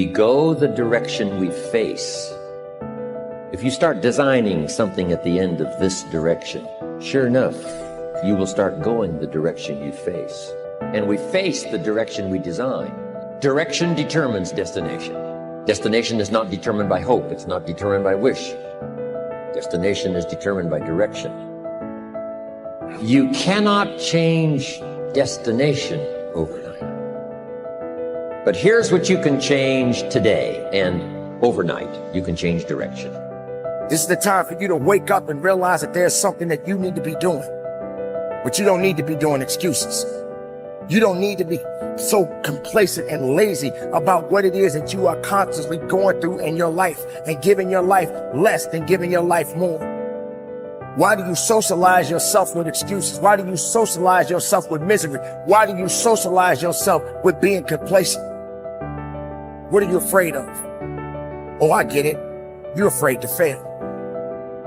We go the direction we face. If you start designing something at the end of this direction, sure enough, you will start going the direction you face. And we face the direction we design. Direction determines destination. Destination is not determined by hope. It's not determined by wish. Destination is determined by direction. You cannot change destination overnight. But here's what you can change today, and overnight, you can change direction. This is the time for you to wake up and realize that there's something that you need to be doing. But you don't need to be doing excuses. You don't need to be so complacent and lazy about what it is that you are constantly going through in your life and giving your life less than giving your life more. Why do you socialize yourself with excuses? Why do you socialize yourself with misery? Why do you socialize yourself with being complacent? What are you afraid of? Oh, I get it. You're afraid to fail.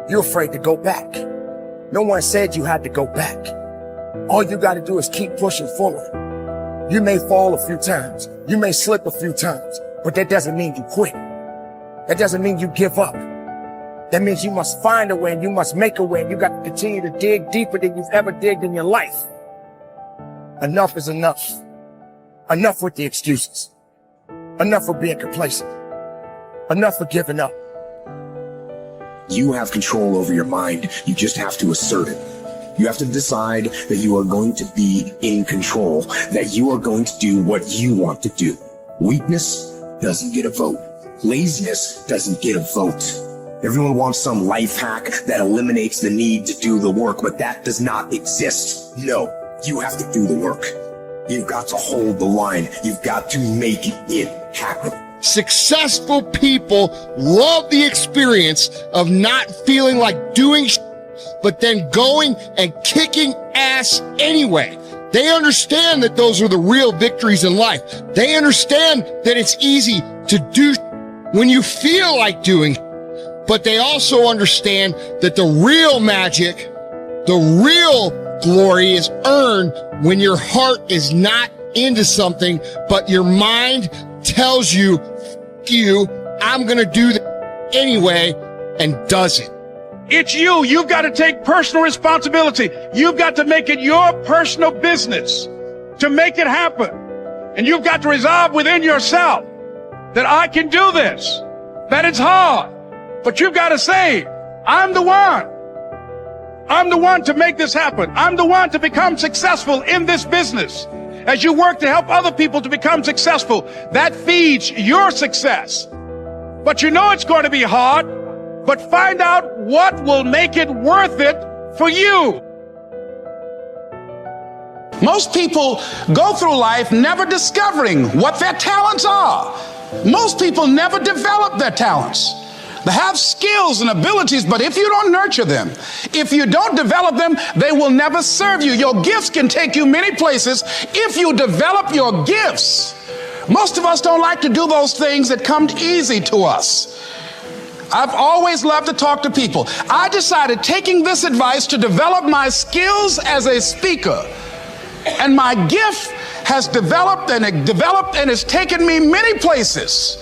You're afraid to go back. No one said you had to go back. All you got to do is keep pushing forward. You may fall a few times. You may slip a few times, but that doesn't mean you quit. That doesn't mean you give up. That means you must find a way and you must make a way, and you got to continue to dig deeper than you've ever digged in your life. Enough is enough. Enough with the excuses. Enough for being complacent. Enough for giving up. You have control over your mind. You just have to assert it. You have to decide that you are going to be in control, that you are going to do what you want to do. Weakness doesn't get a vote. Laziness doesn't get a vote. Everyone wants some life hack that eliminates the need to do the work, but that does not exist. No, you have to do the work. You've got to hold the line. You've got to make it happen. Successful people love the experience of not feeling like doing but then going and kicking ass anyway. They understand that those are the real victories in life. They understand that it's easy to do when you feel like doing, but they also understand that the real magic, the real glory is earned when your heart is not into something, but your mind tells you, I'm gonna do that anyway, and does it. It's you. You've got to take personal responsibility. You've got to make it your personal business to make it happen. And you've got to resolve within yourself that I can do this, that it's hard, but you've got to say, I'm the one. I'm the one to make this happen. I'm the one to become successful in this business. As you work to help other people to become successful, that feeds your success. But you know it's going to be hard, but find out what will make it worth it for you. Most people go through life never discovering what their talents are. Most people never develop their talents. They have skills and abilities, but if you don't nurture them, if you don't develop them, they will never serve you. Your gifts can take you many places if you develop your gifts. Most of us don't like to do those things that come easy to us. I've always loved to talk to people. I decided, taking this advice, to develop my skills as a speaker. And my gift has developed and it's taken me many places.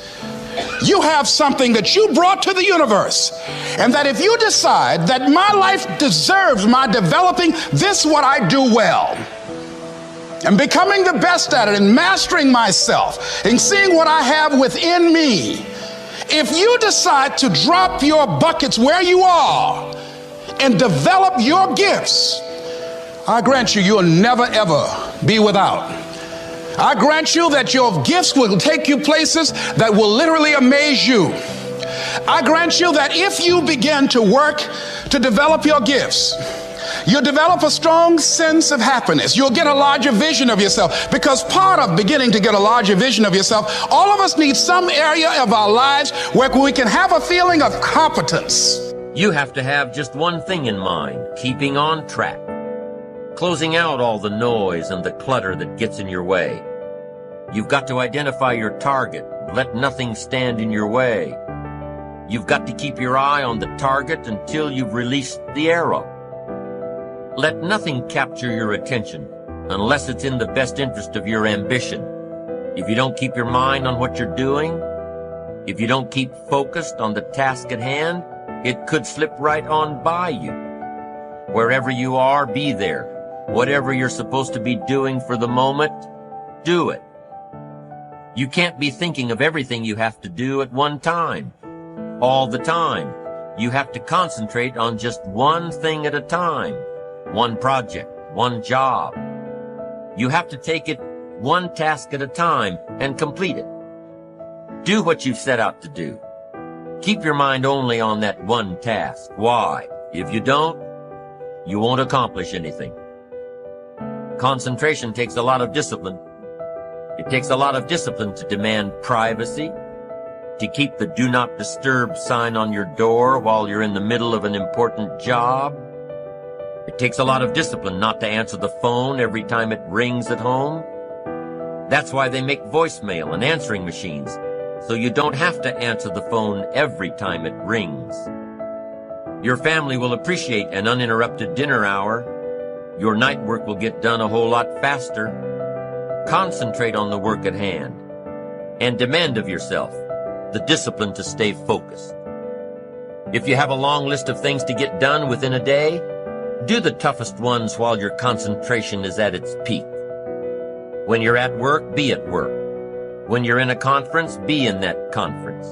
You have something that you brought to the universe, and that if you decide that my life deserves my developing this, what I do well, and becoming the best at it, and mastering myself, and seeing what I have within me, if you decide to drop your buckets where you are and develop your gifts, I grant you, you'll never ever be without. I grant you that your gifts will take you places that will literally amaze you. I grant you that if you begin to work to develop your gifts, you'll develop a strong sense of happiness. You'll get a larger vision of yourself, because part of beginning to get a larger vision of yourself, all of us need some area of our lives where we can have a feeling of competence. You have to have just one thing in mind: keeping on track. Closing out all the noise and the clutter that gets in your way. You've got to identify your target. Let nothing stand in your way. You've got to keep your eye on the target until you've released the arrow. Let nothing capture your attention unless it's in the best interest of your ambition. If you don't keep your mind on what you're doing, If you don't keep focused on the task at hand, it could slip right on by you. Wherever you are, be there. Whatever you're supposed to be doing for the moment, do it. You can't be thinking of everything you have to do at one time, all the time. You have to concentrate on just one thing at a time, one project, one job. You have to take it one task at a time and complete it. Do what you've set out to do. Keep your mind only on that one task. Why? If you don't, you won't accomplish anything. Concentration takes a lot of discipline. It takes a lot of discipline to demand privacy, to keep the do not disturb sign on your door while you're in the middle of an important job. It takes a lot of discipline not to answer the phone every time it rings at home. That's why they make voicemail and answering machines, so you don't have to answer the phone every time it rings. Your family will appreciate an uninterrupted dinner hour. Your night work will get done a whole lot faster. Concentrate on the work at hand and demand of yourself the discipline to stay focused. If you have a long list of things to get done within a day, do the toughest ones while your concentration is at its peak. When you're at work, be at work. When you're in a conference, be in that conference.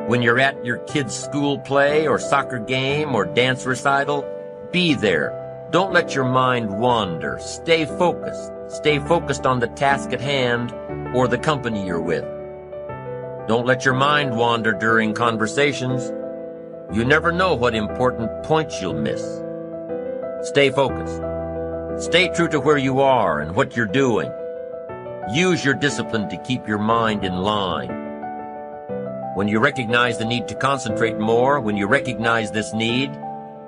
When you're at your kid's school play or soccer game or dance recital, be there. Don't let your mind wander. Stay focused. Stay focused on the task at hand or the company you're with. Don't let your mind wander during conversations. You never know what important points you'll miss. Stay focused. Stay true to where you are and what you're doing. Use your discipline to keep your mind in line. When you recognize the need to concentrate more, when you recognize this need,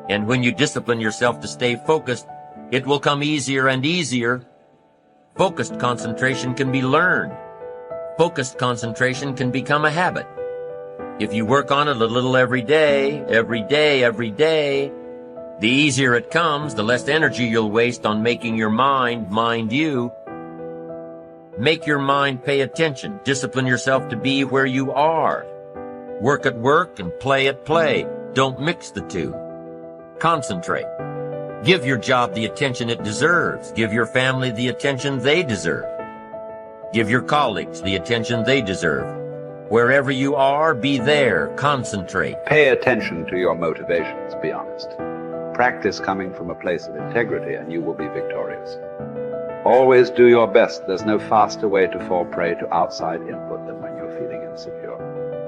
and when you discipline yourself to stay focused, it will come easier and easier. Focused concentration can be learned. Focused concentration can become a habit. If you work on it a little every day, the easier it comes, the less energy you'll waste on making your mind mind you. Make your mind pay attention. Discipline yourself to be where you are. Work at work and play at play. Don't mix the two. Concentrate. Give your job the attention it deserves. Give your family the attention they deserve. Give your colleagues the attention they deserve. Wherever you are, be there. Concentrate. Pay attention to your motivations, be honest. Practice coming from a place of integrity and you will be victorious. Always do your best. There's no faster way to fall prey to outside input than when you're feeling insecure.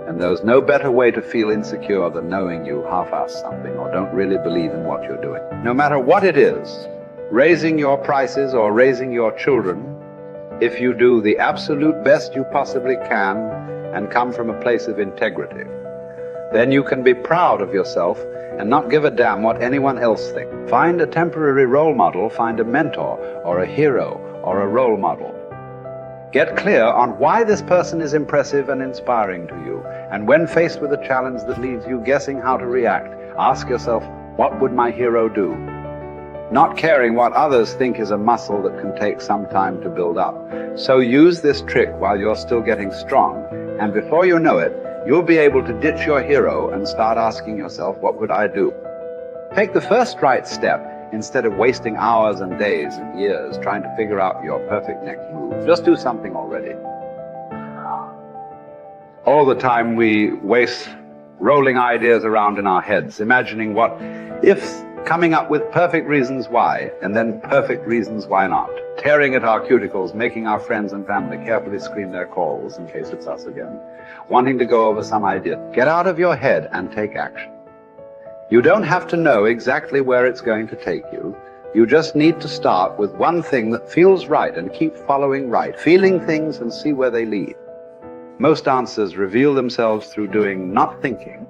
And there's no better way to feel insecure than knowing you half-ass something or don't really believe in what you're doing. No matter what it is, raising your prices or raising your children, if you do the absolute best you possibly can and come from a place of integrity, then you can be proud of yourself and not give a damn what anyone else thinks. Find a temporary role model, find a mentor or a hero or a role model. Get clear on why this person is impressive and inspiring to you. And when faced with a challenge that leaves you guessing how to react, ask yourself, what would my hero do? Not caring what others think is a muscle that can take some time to build up. So use this trick while you're still getting strong, and before you know it, you'll be able to ditch your hero and start asking yourself, what would I do? Take the first right step instead of wasting hours and days and years trying to figure out your perfect next move. Just do something already. All the time we waste rolling ideas around in our heads, imagining what if, coming up with perfect reasons why, and then perfect reasons why not, tearing at our cuticles, making our friends and family carefully screen their calls in case it's us again, wanting to go over some idea. Get out of your head and take action. You don't have to know exactly where it's going to take you. You just need to start with one thing that feels right and keep following right, feeling things and see where they lead. Most answers reveal themselves through doing, not thinking,